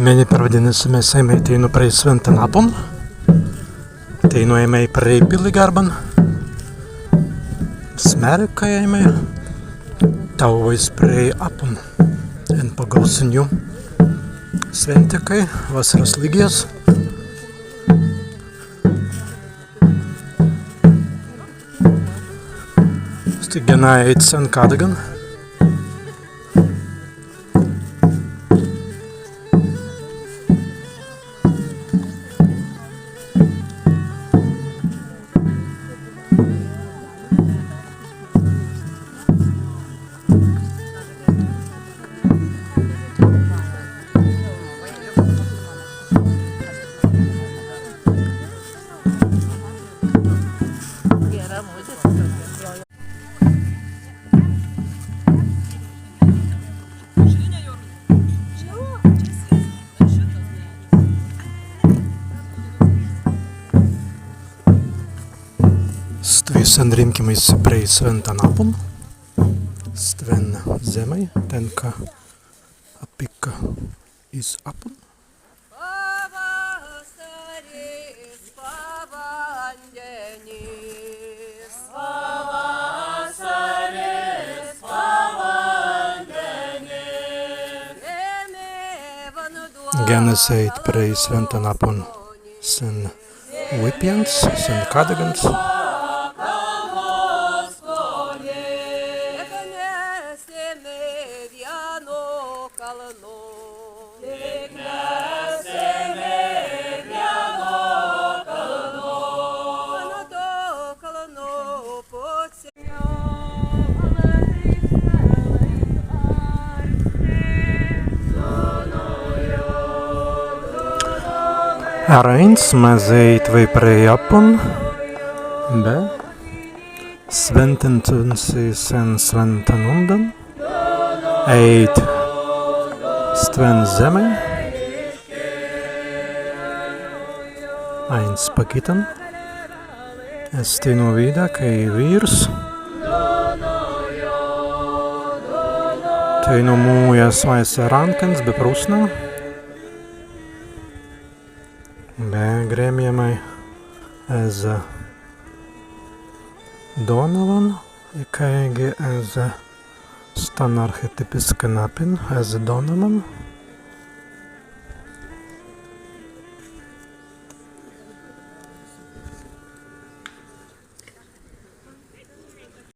Meni pravadinasime Seimei teinu prej Sventan apun. Teinu ejmei prej Piligarban. Smērika ejmei. Tauvois prej apun. En pagausiņu sventikai, vasaras lygies. Stigenā eit sen kāda gan. Sen rinkimais prej Sventan apun. Stven zemei, tenka apika iz apun. Genes eit prej Sventan apun. Sen Lipiens, sen Kadagans. Arains mazeit vai prej apun, be Svententunsi sen Sventanundan, eit Stven zemei, ains pakitan, esti no vīdā, kai vīrs, tei no mūjas vais rankens, be prusnā, be grēmjamai ez Donovan, ikaigi ez stan arhetipiska napin, ez Donovan.